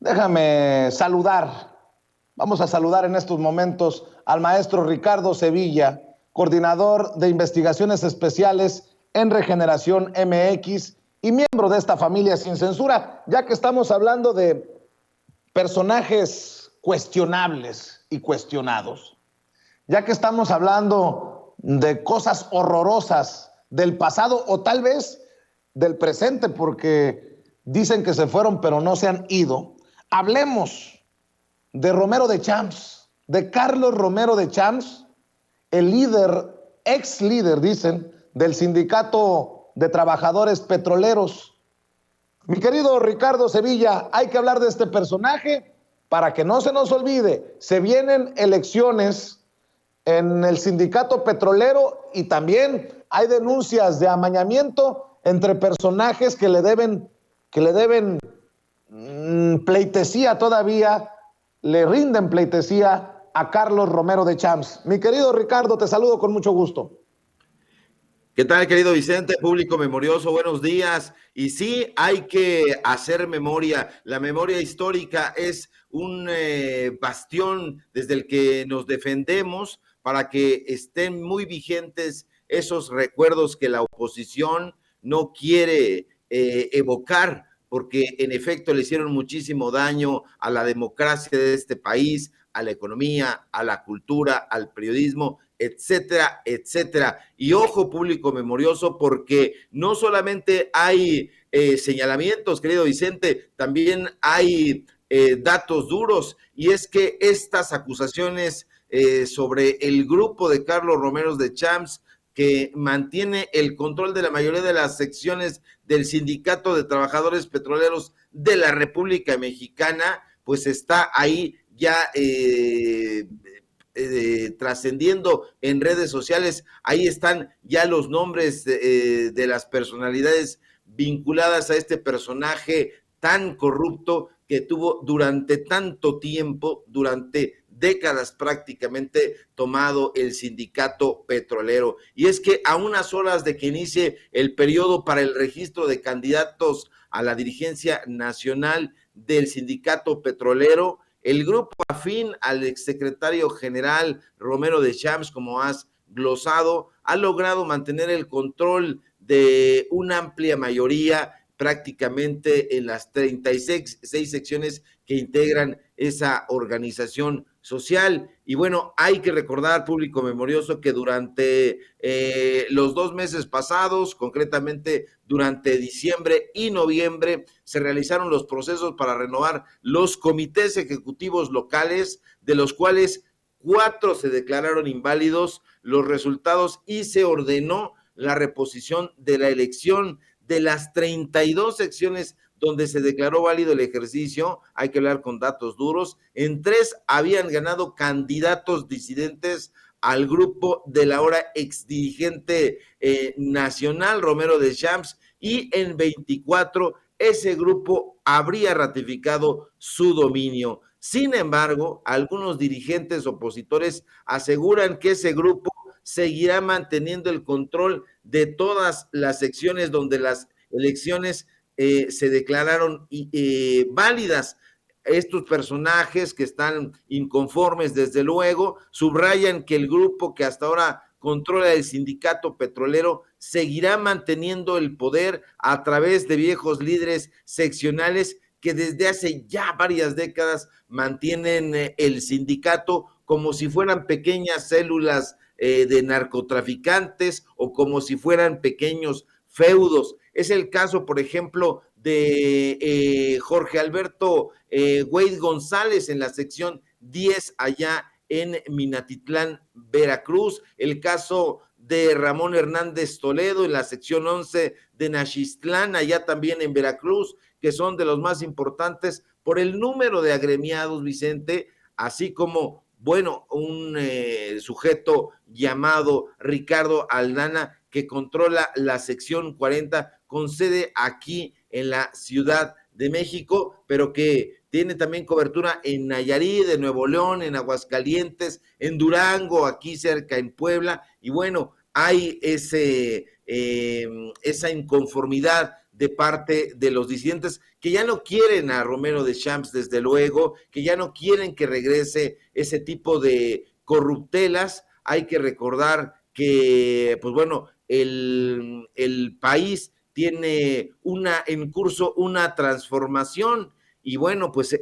Déjame saludar. Vamos a saludar en estos momentos al maestro Ricardo Sevilla, coordinador de investigaciones especiales en Regeneración MX y miembro de esta familia sin censura, ya que estamos hablando de personajes cuestionables y cuestionados, ya que estamos hablando de cosas horrorosas del pasado o tal vez del presente, porque dicen que se fueron pero no se han ido. Hablemos de Romero de Champs, de Carlos Romero de Champs, el líder, ex líder, dicen, del Sindicato de Trabajadores Petroleros. Mi querido Ricardo Sevilla, hay que hablar de este personaje para que no se nos olvide. Se vienen elecciones en el Sindicato Petrolero y también hay denuncias de amañamiento entre personajes que le deben pleitesía todavía, le rinden pleitesía a Carlos Romero de Champs. Mi querido Ricardo, te saludo con mucho gusto. ¿Qué tal, querido Vicente? Público memorioso, buenos días. Y sí, hay que hacer memoria. La memoria histórica es un bastión desde el que nos defendemos para que estén muy vigentes esos recuerdos que la oposición no quiere evocar, porque en efecto le hicieron muchísimo daño a la democracia de este país, a la economía, a la cultura, al periodismo, etcétera, etcétera. Y ojo, público memorioso, porque no solamente hay señalamientos, querido Vicente, también hay datos duros, y es que estas acusaciones sobre el grupo de Carlos Romero de Champs, que mantiene el control de la mayoría de las secciones del Sindicato de Trabajadores Petroleros de la República Mexicana, pues está ahí ya trascendiendo en redes sociales. Ahí están ya los nombres de las personalidades vinculadas a este personaje tan corrupto que tuvo durante tanto tiempo, durante décadas prácticamente, tomado el sindicato petrolero. Y es que a unas horas de que inicie el periodo para el registro de candidatos a la dirigencia nacional del sindicato petrolero, el grupo afín al exsecretario general Romero de Champs, como has glosado, ha logrado mantener el control de una amplia mayoría, prácticamente en las 36 secciones que integran esa organización social. Y bueno, hay que recordar, público memorioso, que durante los 2 meses pasados, concretamente durante diciembre y noviembre, se realizaron los procesos para renovar los comités ejecutivos locales, de los cuales 4 se declararon inválidos los resultados y se ordenó la reposición de la elección. De las 32 secciones donde se declaró válido el ejercicio, hay que hablar con datos duros, en 3 habían ganado candidatos disidentes al grupo del ahora exdirigente nacional Romero de Champs, y en 24 ese grupo habría ratificado su dominio. Sin embargo, algunos dirigentes opositores aseguran que ese grupo seguirá manteniendo el control de todas las secciones donde las elecciones se declararon válidas. Estos personajes que están inconformes, desde luego, subrayan que el grupo que hasta ahora controla el sindicato petrolero seguirá manteniendo el poder a través de viejos líderes seccionales que desde hace ya varias décadas mantienen el sindicato como si fueran pequeñas células de narcotraficantes o como si fueran pequeños feudos. Es el caso, por ejemplo, de Jorge Alberto Wade González en la sección 10 allá en Minatitlán, Veracruz. El caso de Ramón Hernández Toledo en la sección 11 de Naxixtlán, allá también en Veracruz, que son de los más importantes por el número de agremiados, Vicente, así como, bueno, un sujeto llamado Ricardo Aldana, que controla la sección 40 con sede aquí en la Ciudad de México, pero que tiene también cobertura en Nayarit, en Nuevo León, en Aguascalientes, en Durango, aquí cerca en Puebla. Y bueno, hay esa inconformidad de parte de los disidentes que ya no quieren a Romero de Champs, desde luego, que ya no quieren que regrese ese tipo de corruptelas. Hay que recordar que, pues bueno, el país tiene en curso una transformación y bueno, pues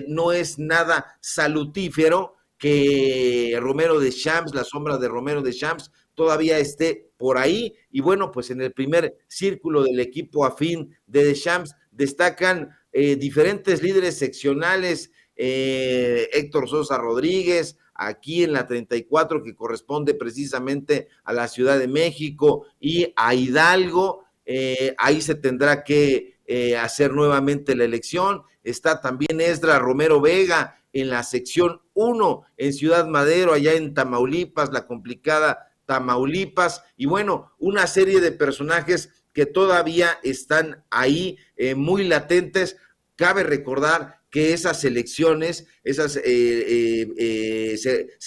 no es nada salutífero que Romero de Champs, la sombra de Romero de Champs, todavía esté por ahí. Y bueno, pues en el primer círculo del equipo afín de Deschamps destacan diferentes líderes seccionales, Héctor Sosa Rodríguez, aquí en la 34, que corresponde precisamente a la Ciudad de México, y a Hidalgo. Ahí se tendrá que hacer nuevamente la elección. Está también Esdras Romero Vega en la sección 1, en Ciudad Madero, allá en Tamaulipas, la complicada Tamaulipas, y bueno, una serie de personajes que todavía están ahí muy latentes. Cabe recordar que esas elecciones se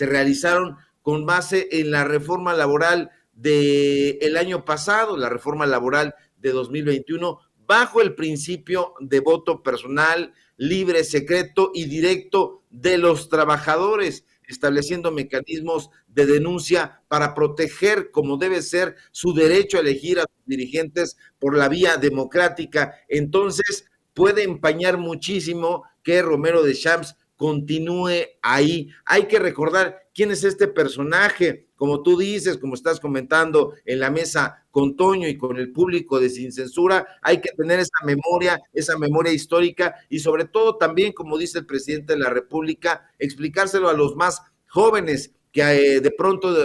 realizaron con base en la reforma laboral del año pasado, la reforma laboral de 2021, bajo el principio de voto personal, libre, secreto y directo de los trabajadores, estableciendo mecanismos de denuncia para proteger, como debe ser, su derecho a elegir a sus dirigentes por la vía democrática. Entonces, puede empañar muchísimo que Romero de Champs continúe ahí. Hay que recordar quién es este personaje, como tú dices, como estás comentando en la mesa con Toño y con el público de Sin Censura. Hay que tener esa memoria histórica, y sobre todo también, como dice el presidente de la República, explicárselo a los más jóvenes, que de pronto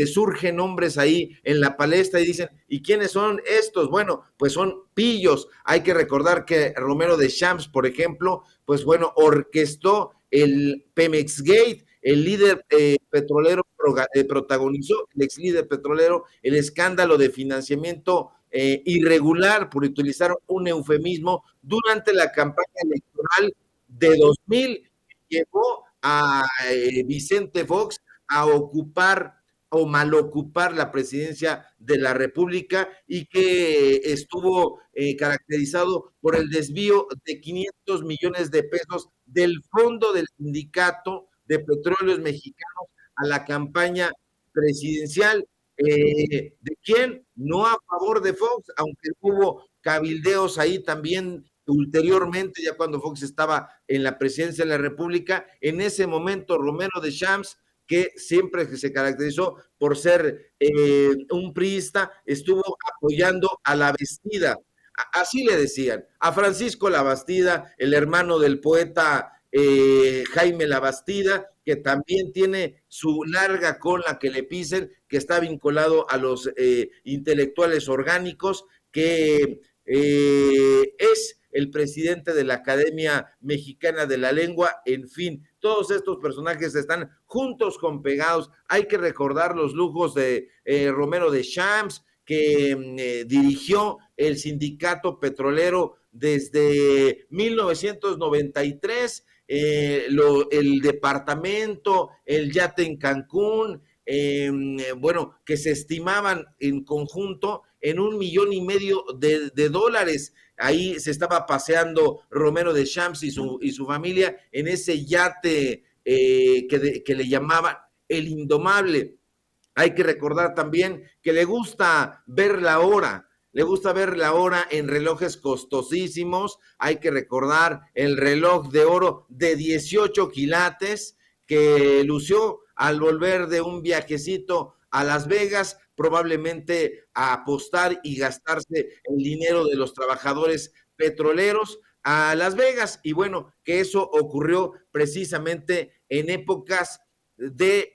surgen nombres ahí en la palestra y dicen, ¿y quiénes son estos? Bueno, pues son pillos. Hay que recordar que Romero de Champs, por ejemplo, pues bueno, orquestó el Pemex Gate, el líder petrolero protagonizó, el ex líder petrolero, el escándalo de financiamiento irregular, por utilizar un eufemismo, durante la campaña electoral de 2000, que llevó a Vicente Fox a ocupar o malocupar la presidencia de la República, y que estuvo caracterizado por el desvío de 500 millones de pesos del fondo del sindicato de petróleos mexicanos a la campaña presidencial. ¿De quién? No a favor de Fox, aunque hubo cabildeos ahí también ulteriormente, ya cuando Fox estaba en la presidencia de la República. En ese momento, Romero de Champs, que siempre se caracterizó por ser un priista, estuvo apoyando a La Bastida, así le decían, a Francisco La Bastida, el hermano del poeta Jaime La Bastida, que también tiene su larga cola que le pisen, que está vinculado a los intelectuales orgánicos, que es el presidente de la Academia Mexicana de la Lengua. En fin, todos estos personajes están juntos con pegados. Hay que recordar los lujos de Romero de Champs, que dirigió el sindicato petrolero desde 1993, el departamento, el yate en Cancún, bueno, que se estimaban en conjunto en $1,500,000 de dólares. Ahí se estaba paseando Romero de Champs y su familia en ese yate que le llamaban el Indomable. Hay que recordar también que le gusta ver la hora en relojes costosísimos. Hay que recordar el reloj de oro de 18 quilates que lució al volver de un viajecito a Las Vegas, probablemente a apostar y gastarse el dinero de los trabajadores petroleros a Las Vegas. Y bueno, que eso ocurrió precisamente en épocas de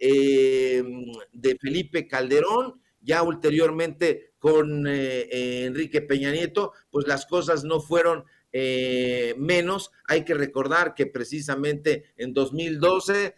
Felipe Calderón. Ya ulteriormente con Enrique Peña Nieto, pues las cosas no fueron menos. Hay que recordar que precisamente en 2012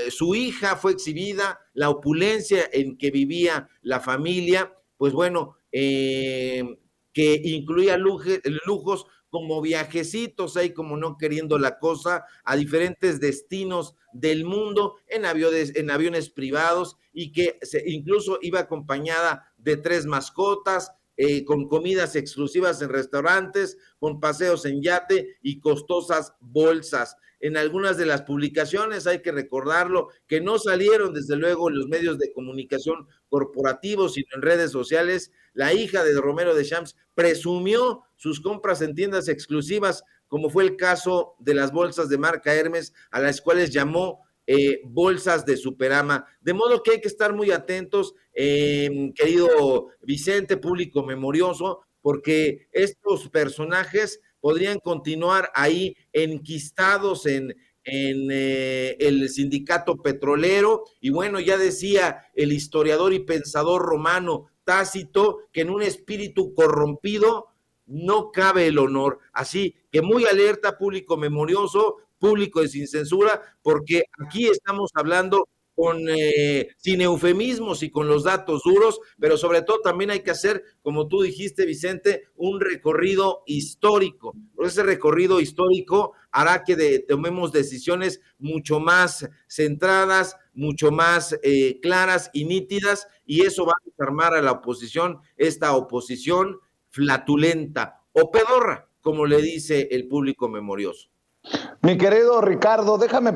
su hija fue exhibida, la opulencia en que vivía la familia, pues bueno, que incluía lujos como viajecitos ahí, como no queriendo la cosa, a diferentes destinos del mundo en aviones privados, y que incluso iba acompañada de 3 mascotas, con comidas exclusivas en restaurantes, con paseos en yate y costosas bolsas. En algunas de las publicaciones, hay que recordarlo, que no salieron desde luego en los medios de comunicación corporativos, sino en redes sociales, la hija de Romero Deschamps presumió sus compras en tiendas exclusivas, como fue el caso de las bolsas de marca Hermes, a las cuales llamó bolsas de Superama. De modo que hay que estar muy atentos, querido Vicente, público memorioso, porque estos personajes podrían continuar ahí enquistados en el sindicato petrolero. Y bueno, ya decía el historiador y pensador romano Tácito que en un espíritu corrompido no cabe el honor. Así que muy alerta, público memorioso, público de Sin Censura, porque aquí estamos hablando sin eufemismos y con los datos duros, pero sobre todo también hay que hacer, como tú dijiste, Vicente, un recorrido histórico. Ese recorrido histórico hará que tomemos decisiones mucho más centradas, mucho más claras y nítidas, y eso va a desarmar a la oposición, esta oposición flatulenta o pedorra, como le dice el público memorioso. Mi querido Ricardo, déjame